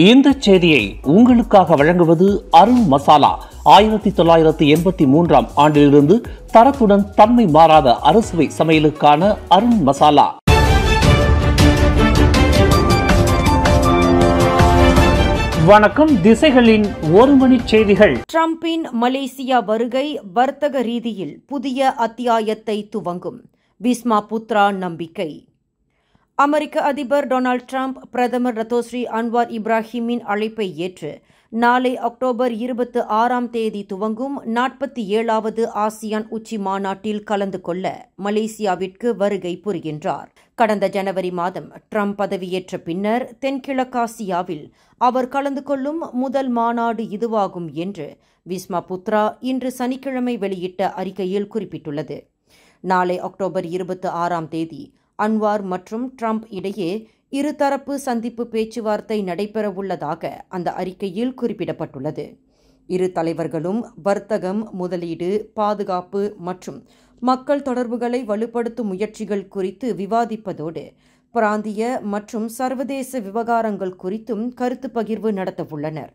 இந்த செய்தியை உங்களுக்காக வழங்குவது அருண் மசாலா. 1983 ஆண்டிலிருந்து தரத்துடன் தன்மை மாறாத அறுசுவை சமையலுக்கான அருண் மசாலா. வணக்கம். திசைகளின் ஒரு மணி செய்திகள். டிரம்பின் மலேசியா வருகை வர்த்தக ரீதியில் புதிய அத்தியாயத்தை துவங்கும், பிஸ்மா புத்ரா நம்பிக்கை. அமெரிக்க அதிபர் டொனால்ட் ட்ரம்ப் பிரதமர் டத்தோஸ்ரீ அன்வார் இப்ராஹிமின் அழைப்பை ஏற்று நாளை அக்டோபர் 26 துவங்கும் 47வது ஆசியான் உச்சி மாநாட்டில் கலந்து கொள்ள மலேசியாவிற்கு வருகை புரிகின்றார். கடந்த ஜனவரி மாதம் ட்ரம்ப் பதவியேற்ற பின்னர் தென்கிழக்காசியாவில் அவர் கலந்து கொள்ளும் முதல் மாநாடு இதுவாகும் என்று பிஸ்மா புத்ரா இன்று சனிக்கிழமை வெளியிட்ட அறிக்கையில் குறிப்பிட்டுள்ளது. நாளை அக்டோபர் 26 அன்வார் மற்றும் ட்ரம்ப் இடையே இருதரப்பு சந்திப்பு பேச்சுவார்த்தை நடைபெறவுள்ளதாக அந்த அறிக்கையில் குறிப்பிடப்பட்டுள்ளது. இரு தலைவர்களும் வர்த்தகம், முதலீடு, பாதுகாப்பு மற்றும் மக்கள் தொடர்புகளை வலுப்படுத்தும் முயற்சிகள் குறித்து விவாதிப்பதோடு பிராந்திய மற்றும் சர்வதேச விவகாரங்கள் குறித்தும் கருத்து பகிர்வு நடத்தவுள்ளனர்.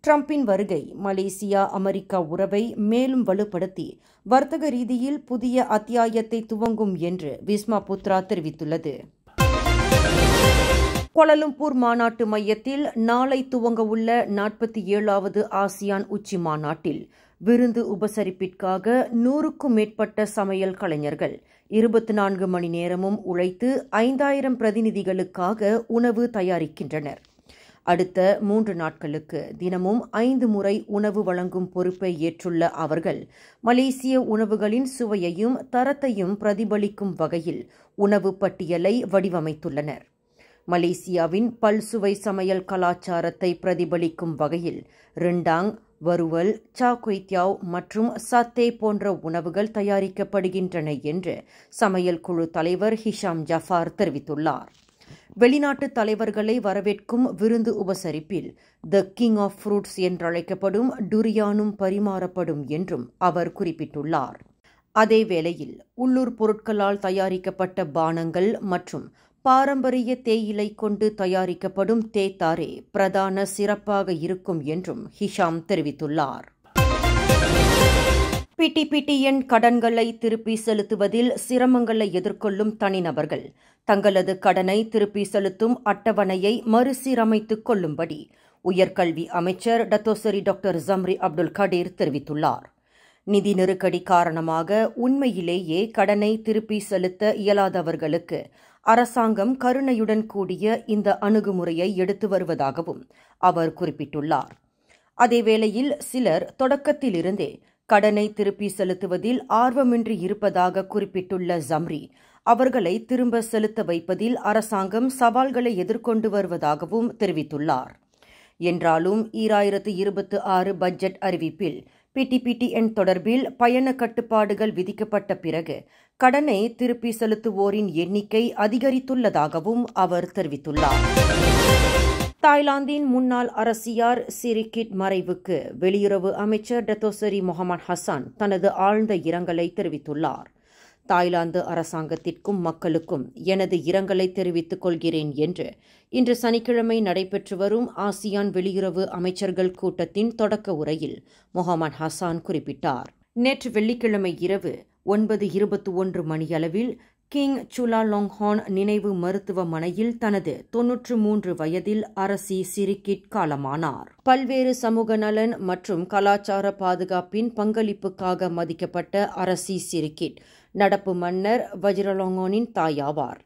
ட்ரம்பின் வருகை மலேசியா அமெரிக்கா உறவை மேலும் வலுப்படுத்தி வர்த்தக ரீதியில் புதிய அத்தியாயத்தை துவங்கும் என்று பிஸ்மா புத்ரா தெரிவித்துள்ளது. கோலாலம்பூர் மாநாட்டு மையத்தில் நாளை துவங்கவுள்ள 47வது ஆசியான் உச்சி மாநாட்டில் விருந்து உபசரிப்பிற்காக 100க்கும் மேற்பட்ட சமையல் கலைஞர்கள் 24 மணி நேரமும் உழைத்து 5000 பிரதிநிதிகளுக்காக உணவு தயாரிக்கின்றனர். அடுத்த 3 நாட்களுக்கு தினமும் 5 முறை உணவு வழங்கும் பொறுப்பை ஏற்றுள்ள அவர்கள் மலேசிய உணவுகளின் சுவையையும் தரத்தையும் பிரதிபலிக்கும் வகையில் உணவு பட்டியலை வடிவமைத்துள்ளனர். மலேசியாவின் பல்சுவை சமையல் கலாச்சாரத்தை பிரதிபலிக்கும் வகையில் ரெண்டாங், வறுவல், சா குய்தியாவ் மற்றும் சத்தே போன்ற உணவுகள் தயாரிக்கப்படுகின்றன என்று சமையல் குழு தலைவர் ஹிஷாம் ஜஃபார் தெரிவித்துள்ளார். வெளிநாட்டு தலைவர்களை வரவேற்கும் விருந்து உபசரிப்பில் த கிங் ஆஃப் ஃப்ரூட்ஸ் என்றழைக்கப்படும் டுரியானும் பரிமாறப்படும் என்றும் அவர் குறிப்பிட்டுள்ளார். அதேவேளையில் உள்ளூர் பொருட்களால் தயாரிக்கப்பட்ட பானங்கள் மற்றும் பாரம்பரிய தேயிலை கொண்டு தயாரிக்கப்படும் தேத்தாரே பிரதான சிறப்பாக இருக்கும் என்றும் ஹிஷாம் தெரிவித்துள்ளார். பிடிபிடிஎன் கடன்களை திருப்பி செலுத்துவதில் சிரமங்களை எதிர்கொள்ளும் தனிநபர்கள் தங்களது கடனை திருப்பி செலுத்தும் அட்டவணையை மறுசீரமைத்துக் கொள்ளும்படி உயர்கல்வி அமைச்சர் டத்தோசரி டாக்டர் ஜம்ரி அப்துல் கடீர் தெரிவித்துள்ளார். நிதி நெருக்கடி காரணமாக உண்மையிலேயே கடனை திருப்பி செலுத்த இயலாதவர்களுக்கு அரசாங்கம் கருணையுடன் கூடிய இந்த அணுகுமுறையை எடுத்து வருவதாகவும் அவர் குறிப்பிட்டுள்ளார். அதேவேளையில் சிலர் தொடக்கத்திலிருந்தே கடனை திருப்பி செலுத்துவதில் ஆர்வமின்றி இருப்பதாக குறிப்பிட்டுள்ள ஜம்ரி அவர்களை திரும்ப செலுத்த வைப்பதில் அரசாங்கம் சவால்களை எதிர்கொண்டு வருவதாகவும் தெரிவித்துள்ளார். என்றாலும் 2026 பட்ஜெட் அறிவிப்பில் பிடிபிடிஎன் தொடர்பில் பயண கட்டுப்பாடுகள் விதிக்கப்பட்ட பிறகு கடனை திருப்பி செலுத்துவோரின் எண்ணிக்கை அதிகரித்துள்ளதாகவும் அவர் தெரிவித்துள்ளார். தாய்லாந்தின் முன்னாள் அரசியார் சிரிகிட் மறைவுக்கு வெளியுறவு அமைச்சர் டத்தோசரி முகமது ஹசான் தனது ஆழ்ந்த இரங்கலை தெரிவித்துள்ளார். தாய்லாந்து அரசாங்கத்திற்கும் மக்களுக்கும் எனது இரங்கலை தெரிவித்துக் கொள்கிறேன் என்று இன்று சனிக்கிழமை நடைபெற்று வரும் ஆசியான் வெளியுறவு அமைச்சர்கள் கூட்டத்தின் தொடக்க உரையில் முகமது ஹசான் குறிப்பிட்டார். நேற்று வெள்ளிக்கிழமை இரவு 9:21 மணியளவில் கிங் சுலாலாங்ஹான் நினைவு மருத்துவமனையில் தனது 93 வயதில் அரசி சிரிகிட் காலமானார். பல்வேறு சமூக நலன் மற்றும் கலாச்சார பாதுகாப்பின் பங்களிப்புக்காக மதிக்கப்பட்ட அரசி சிரிகிட் நடப்பு மன்னர் வஜிரலாங்கானின் தாயாவார்.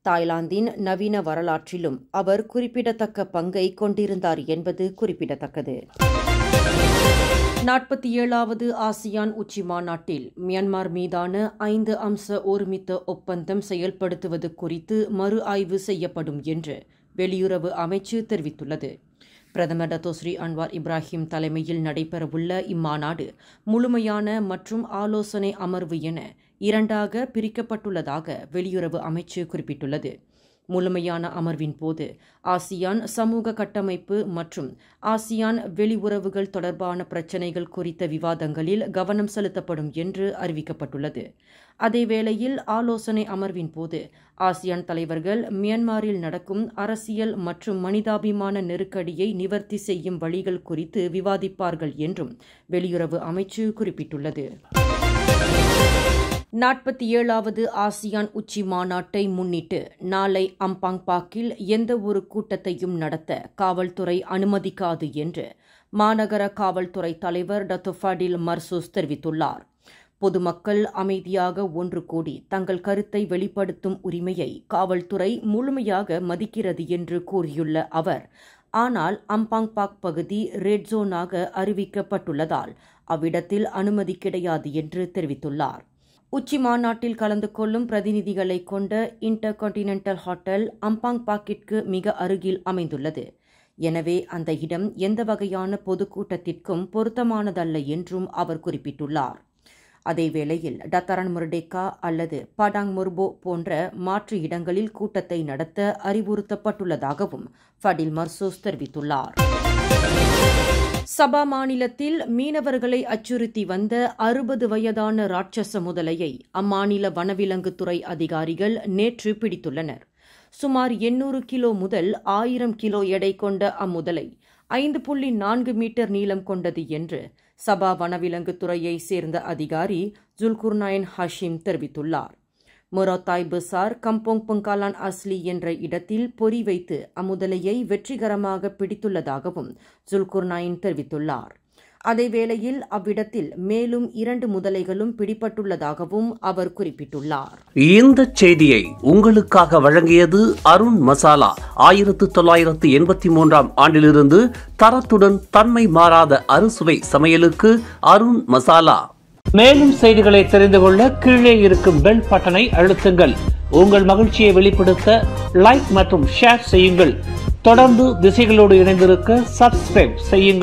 தாய்லாந்தின் நவீன வரலாற்றிலும் அவர் குறிப்பிடத்தக்க பங்கை கொண்டிருந்தார் என்பது குறிப்பிடத்தக்கது. 47வது ஆசியான் உச்சி மாநாட்டில் மியான்மர் மீதான 5 அம்ச ஒருமித்த ஒப்பந்தம் செயல்படுத்துவது குறித்து மறு ஆய்வு செய்யப்படும் என்று வெளியுறவு அமைச்சு தெரிவித்துள்ளது. பிரதமர் டத்தோஸ்ரீ அன்வார் இப்ராஹிம் தலைமையில் நடைபெறவுள்ள இம்மாநாடு முழுமையான மற்றும் ஆலோசனை அமர்வு என 2ஆக பிரிக்கப்பட்டுள்ளதாக வெளியுறவு அமைச்சு குறிப்பிட்டுள்ளது. முழுமையான அமர்வின் போது ஆசியான் சமூக கட்டமைப்பு மற்றும் ஆசியான் வெளியுறவுகள் தொடர்பான பிரச்சினைகள் குறித்த விவாதங்களில் கவனம் செலுத்தப்படும் என்று அறிவிக்கப்பட்டுள்ளது. அதேவேளையில் ஆலோசனை அமர்வின் போது ஆசியான் தலைவர்கள் மியான்மரில் நடக்கும் அரசியல் மற்றும் மனிதாபிமான நெருக்கடியை நிவர்த்தி செய்யும் வழிகள் குறித்து விவாதிப்பார்கள் என்றும் வெளியுறவு அமைச்சு குறிப்பிட்டுள்ளது. 47வது ஆசியான் உச்சி மாநாட்டை முன்னிட்டு நாளை அம்பாங் பாக்கில் எந்த ஒரு கூட்டத்தையும் நடத்த காவல்துறை அனுமதிக்காது என்று மாநகர காவல்துறை தலைவர் டாக்டர் ஃபடில் மர்சூஸ் தெரிவித்துள்ளார். பொதுமக்கள் அமைதியாக ஒன்று கூடி தங்கள் கருத்தை வெளிப்படுத்தும் உரிமையை காவல்துறை முழுமையாக மதிக்கிறது என்று கூறியுள்ள அவர், ஆனால் அம்பாங் பாக் பகுதி ரெட் ஜோனாக அறிவிக்கப்பட்டுள்ளதால் அவ்விடத்தில் அனுமதி கிடையாது என்று தெரிவித்துள்ளார். உச்சி மாநாட்டில் கலந்து கொள்ளும் பிரதிநிதிகளை கொண்ட இன்டர் கான்டினென்டல் ஹோட்டல் அம்பாங் பாக்கிற்கு மிக அருகில் அமைந்துள்ளது. எனவே அந்த இடம் எந்த வகையான பொதுக்கூட்டத்திற்கும் பொருத்தமானதல்ல என்றும் அவர் குறிப்பிட்டுள்ளார். அதேவேளையில் டத்தரன் முர்டேக்கா அல்லது படாங் முர்போ போன்ற மாற்று இடங்களில் கூட்டத்தை நடத்த அறிவுறுத்தப்பட்டுள்ளதாகவும் ஃபடில் மர்சூஸ் தெரிவித்துள்ளார். சபா மாநிலத்தில் மீனவர்களை அச்சுறுத்தி வந்த 60 வயதான ராட்சச முதலையை அம்மாநில வனவிலங்குத்துறை அதிகாரிகள் நேற்று பிடித்துள்ளனர். சுமார் 800 கிலோ முதல் 1000 கிலோ எடை கொண்ட அம்முதலை 5.4 மீட்டர் நீளம் கொண்டது என்று சபா வனவிலங்குத்துறையை சேர்ந்த அதிகாரி ஜுல்குர்னைன் ஹஷீம் தெரிவித்துள்ளார். மொரோத்தாய் பசார் கம்போங் பங்காலான் அஸ்லி என்ற இடத்தில் பொறி வைத்து அம்முதலையை வெற்றிகரமாக பிடித்துள்ளதாகவும் ஜுல்குர்னைன் தெரிவித்துள்ளார். அதேவேளையில் அவ்விடத்தில் மேலும் 2 முதலைகளும் பிடிபட்டுள்ளதாகவும் அவர் குறிப்பிட்டுள்ளார். இந்த செய்தியை உங்களுக்காக வழங்கியது அருண் மசாலா. 1983ஆம் ஆண்டிலிருந்து தரத்துடன் தன்மை மாறாத அறுசுவை சமையலுக்கு அருண் மசாலா. மேலும் செய்திகளை தெரிந்து கொள்ள கீழே இருக்கும் பெல் பட்டனை அழுத்துங்கள். உங்கள் மகிழ்ச்சியை வெளிப்படுத்த லைக் மற்றும் ஷேர் செய்யுங்கள். தொடர்ந்து திசைகளோடு இணைந்திருக்க சப்ஸ்கிரைப் செய்யுங்கள்.